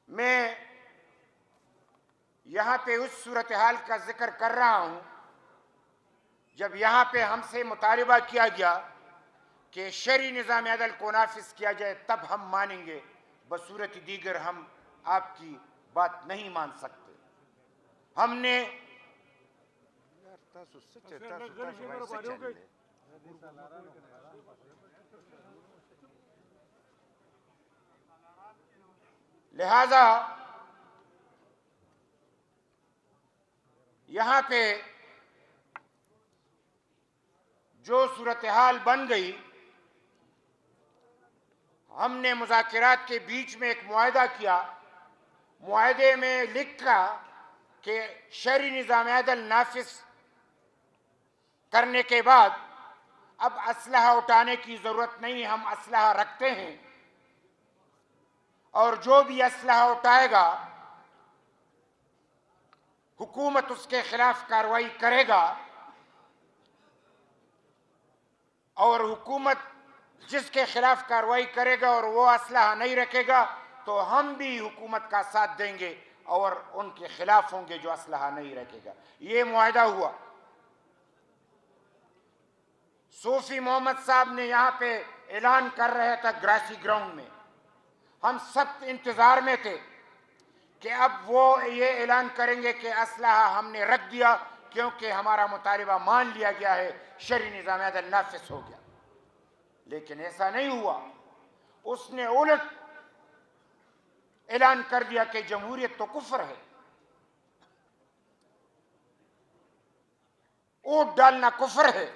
मैं यहाँ पे उस सूरत हाल का जिक्र कर रहा हूँ जब यहाँ पे हमसे मुतालिबा किया गया कि शरी निज़ाम अदल को नाफिज किया जाए, तब हम मानेंगे, बसूरत दीगर हम आपकी बात नहीं मान सकते। हमने लिहाजा यहाँ पे जो सूरत हाल बन गई, हमने मुज़ाकिरात के बीच में एक मुआहदा किया। मुआहदे में लिखा कि शरी निज़ाम अदल नाफिज करने के बाद अब असलहा उठाने की ज़रूरत नहीं, हम असलहा रखते हैं और जो भी असलहा उठाएगा हुकूमत उसके खिलाफ कार्रवाई करेगा और हुकूमत जिसके खिलाफ कार्रवाई करेगा और वो असलहा नहीं रखेगा तो हम भी हुकूमत का साथ देंगे और उनके खिलाफ होंगे जो असलहा नहीं रखेगा। ये मुआहदा हुआ। सूफी मोहम्मद साहब ने यहाँ पे ऐलान कर रहे थे ग्रासी ग्राउंड में, हम सब इंतजार में थे कि अब वो ये ऐलान करेंगे कि असलहा हमने रख दिया क्योंकि हमारा मुतालिबा मान लिया गया है, शरी निज़ाम अदल नाफिज हो गया। लेकिन ऐसा नहीं हुआ। उसने उलट ऐलान कर दिया कि जमहूरियत तो कुफ्र है, ऊंट डालना कुफ्र है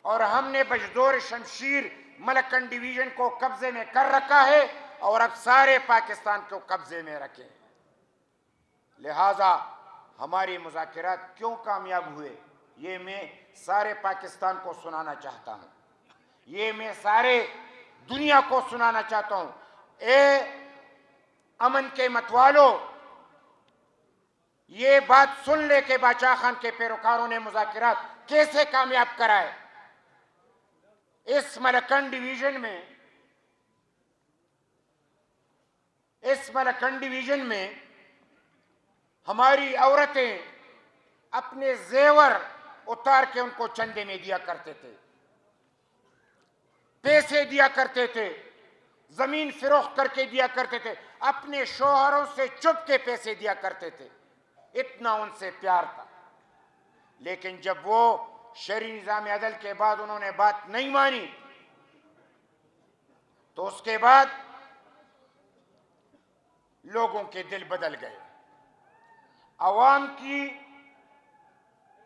और हमने बजदोर शमशीर मलकन डिवीजन को कब्जे में कर रखा है और अब सारे पाकिस्तान को कब्जे में रखे। लिहाजा हमारी मुज़ाकिरात क्यों कामयाब हुए, ये मैं सारे पाकिस्तान को सुनाना चाहता हूँ, ये मैं सारे दुनिया को सुनाना चाहता हूँ। ए अमन के मतवालों, ये बात सुन ले कि बादशाह खान के पैरोकारों ने मुज़ाकिरात कैसे कामयाब कराए। इस मलकन डिवीजन में हमारी औरतें अपने जेवर उतार के उनको चंदे में दिया करते थे, पैसे दिया करते थे, जमीन फिरोख्त करके दिया करते थे, अपने शोहरों से चुप के पैसे दिया करते थे, इतना उनसे प्यार था। लेकिन जब वो शरी निज़ाम अदल के बाद उन्होंने बात नहीं मानी तो उसके बाद लोगों के दिल बदल गए। अवाम की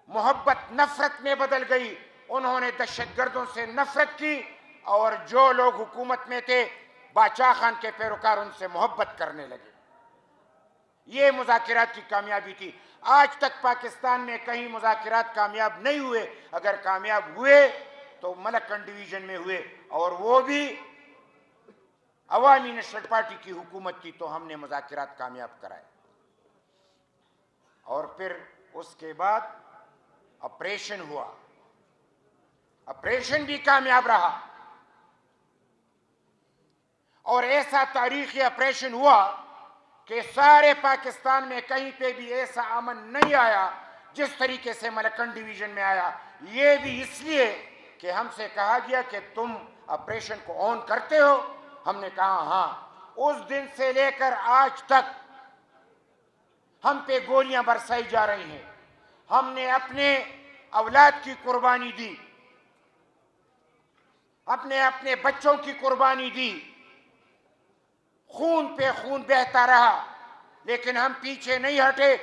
मोहब्बत नफरत में बदल गई। उन्होंने दहशतगर्दों से नफरत की और जो लोग हुकूमत में थे, बादशाह खान के पैरोकार, उनसे मोहब्बत करने लगे। ये मुज़ाकिरात की कामयाबी थी। आज तक पाकिस्तान में कहीं मुज़ाकिरात कामयाब नहीं हुए। अगर कामयाब हुए तो मलकन डिवीजन में हुए और वो भी अवामी नेशनल पार्टी की हुकूमत थी, तो हमने मुज़ाकिरात कामयाब कराए। और फिर उसके बाद ऑपरेशन हुआ, ऑपरेशन भी कामयाब रहा और ऐसा तारीखी ऑपरेशन हुआ कि सारे पाकिस्तान में कहीं पे भी ऐसा अमन नहीं आया जिस तरीके से मलकन डिवीजन में आया। ये भी इसलिए कि हमसे कहा गया कि तुम ऑपरेशन को ऑन करते हो। हमने कहा हाँ। उस दिन से लेकर आज तक हम पे गोलियां बरसाई जा रही हैं। हमने अपने औलाद की कुर्बानी दी, अपने बच्चों की कुर्बानी दी, खून पे खून बहता रहा, लेकिन हम पीछे नहीं हटे।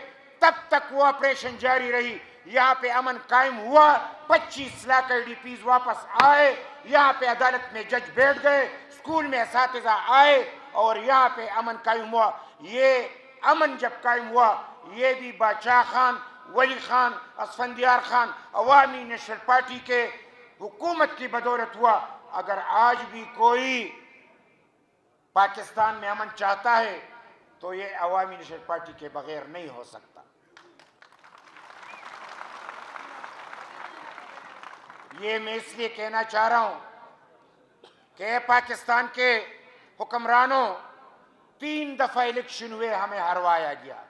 तब तक वो ऑपरेशन जारी रही। यहाँ पे अमन कायम हुआ। 25 लाख IDPs वापस आए। यहाँ पे अदालत में जज बैठ गए, स्कूल में असातिज़ा आए और यहाँ पे अमन कायम हुआ। ये अमन जब कायम हुआ, ये भी बादशाह खान, वली खान, असफंदियार खान, अवामी नेशनल पार्टी के हुकूमत की बदौलत हुआ। अगर आज भी कोई पाकिस्तान में अमन चाहता है तो ये अवामी नेशनल पार्टी के बगैर नहीं हो सकता। ये मैं इसलिए कहना चाह रहा हूं कि पाकिस्तान के हुक्मरानों, 3 3 दफा इलेक्शन हुए, हमें हरवाया गया।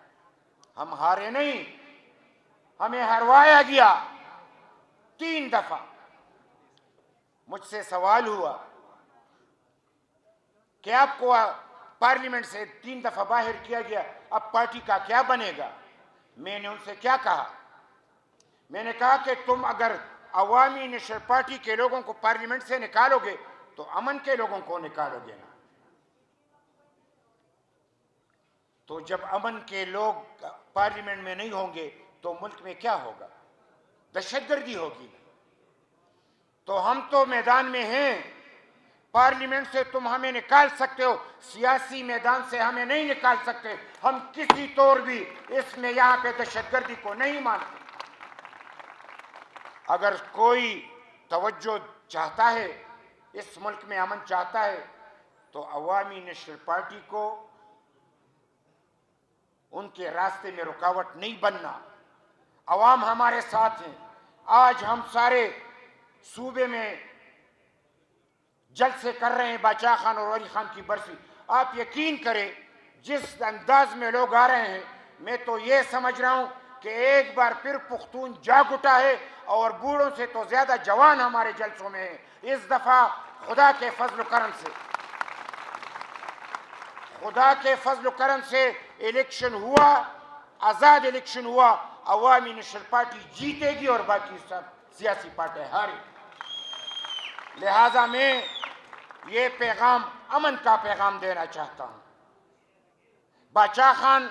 हम हारे नहीं, हमें हरवाया गया 3 दफा। मुझसे सवाल हुआ कि आपको पार्लियामेंट से 3 दफा बाहर किया गया, अब पार्टी का क्या बनेगा? मैंने उनसे क्या कहा? मैंने कहा कि तुम अगर अवामी नेशनल पार्टी के लोगों को पार्लियामेंट से निकालोगे तो अमन के लोगों को निकालोगे ना। तो जब अमन के लोग पार्लियामेंट में नहीं होंगे तो मुल्क में क्या होगा? दहशतगर्दी होगी। तो हम तो मैदान में हैं। पार्लियामेंट से तुम हमें निकाल सकते हो, सियासी मैदान से हमें नहीं निकाल सकते। हम किसी तौर भी इसमें यहां पे दहशतगर्दी को नहीं मानते। अगर कोई तवज्जो चाहता है, इस मुल्क में अमन चाहता है, तो अवामी नेशनल पार्टी को उनके रास्ते में रुकावट नहीं बनना। अवाम हमारे साथ हैं। आज हम सारे सूबे में जलसे कर रहे हैं, बादशाह खान और वली खान की बरसी। आप यकीन करें, जिस अंदाज में लोग आ रहे हैं, मैं तो ये समझ रहा हूं कि एक बार फिर पुख्तून जाग उठा है और बूढ़ों से तो ज्यादा जवान हमारे जलसों में है। इस दफा खुदा के फजल करम से, खुदा के फजल करम से इलेक्शन हुआ, आजाद इलेक्शन हुआ। अवामी नेशनल पार्टी जीतेगी और बाकी सब सियासी पार्टी हारी। लिहाजा मैं ये पैगाम, अमन का पैगाम देना चाहता हूं। बादशाह खान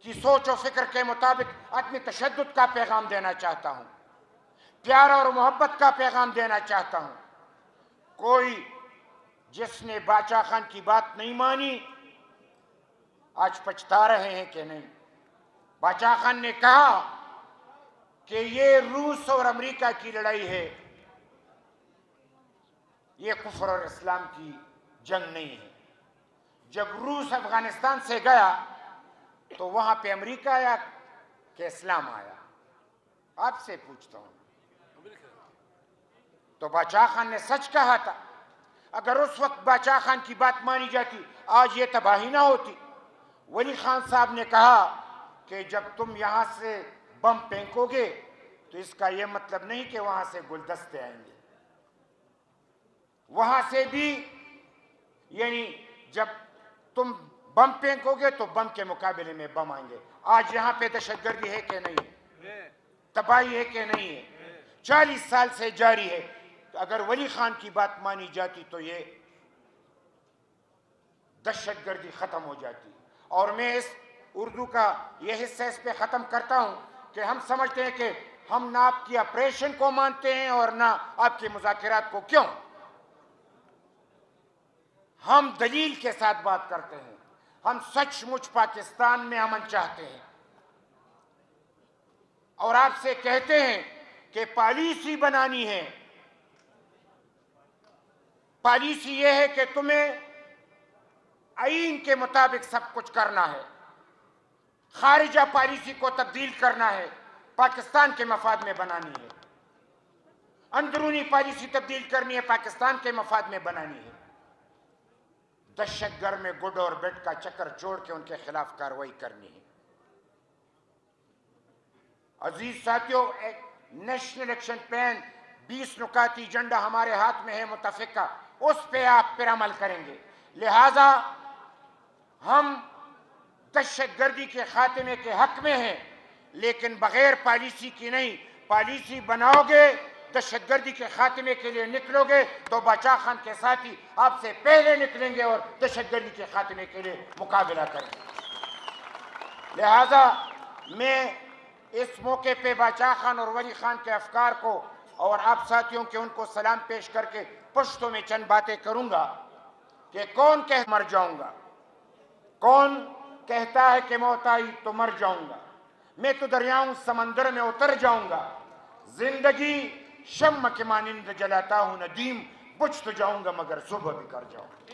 की सोच और फिक्र के मुताबिक आदमी तशद्दुद का पैगाम देना चाहता हूं, प्यार और मोहब्बत का पैगाम देना चाहता हूं। कोई जिसने बादशाह खान की बात नहीं मानी, आज पछता रहे हैं कि नहीं। बादशाह खान ने कहा कि ये रूस और अमेरिका की लड़ाई है, ये कुफ्र और इस्लाम की जंग नहीं है। जब रूस अफगानिस्तान से गया तो वहां पे अमेरिका आया कि इस्लाम आया? आपसे पूछता हूं। तो बादशाह खान ने सच कहा था। अगर उस वक्त बादशाह खान की बात मानी जाती, आज ये तबाही ना होती। वली खान साहब ने कहा कि जब तुम यहां से बम फेंकोगे तो इसका यह मतलब नहीं कि वहां से गुलदस्ते आएंगे। वहां से भी, यानी जब तुम बम फेंकोगे तो बम के मुकाबले में बम आएंगे। आज यहां पे दहशतगर्दी है कि नहीं है? तबाही है कि नहीं है? 40 साल से जारी है। तो अगर वली खान की बात मानी जाती तो ये दहशतगर्दी खत्म हो जाती। और मैं इस उर्दू का यह हिस्सा इस पे खत्म करता हूं कि हम समझते हैं कि हम ना आपकी ऑपरेशन को मानते हैं और ना आपके मुज़ाकरात को। क्यों? हम दलील के साथ बात करते हैं। हम सचमुच पाकिस्तान में अमन चाहते हैं और आपसे कहते हैं कि पॉलिसी बनानी है। पॉलिसी यह है कि तुम्हें आईन के मुताबिक सब कुछ करना है। खारिजा पॉलिसी को तब्दील करना है, पाकिस्तान के मफाद में बनानी है। अंदरूनी पॉलिसी तब्दील करनी है, पाकिस्तान के मफाद में बनानी है। दहशतगर्द में गुड और बेड का चक्कर छोड़ के उनके खिलाफ कार्रवाई करनी है। अजीज साथियों, एक नेशनल एक्शन प्लान 20 नुकाती एजेंडा हमारे हाथ में है मुतफिका, उस पे आप फिर अमल करेंगे। लिहाजा हम दहशतगर्दी के खात्मे के हक में हैं, लेकिन बगैर पॉलिसी की नहीं। पॉलिसी बनाओगे, दहशतगर्दी के खात्मे के लिए निकलोगे तो बादशाह खान के साथी आपसे पहले निकलेंगे और दहशतगर्दी के खात्मे के लिए मुकाबला करेंगे। लिहाजा मैं इस मौके पे बादशाह खान और वली खान के अफकार को और आप साथियों के उनको सलाम पेश करके पुश्तों में चंद बातें करूंगा कि कौन कह मर जाऊंगा, कौन कहता है कि मौत आई तो मर जाऊंगा, मैं तो दरियाओं समंदर में उतर जाऊंगा, जिंदगी शम्म के मानिंद जलाता हूं नदीम, बुझ तो जाऊंगा मगर सुबह भी कर जाऊंगा।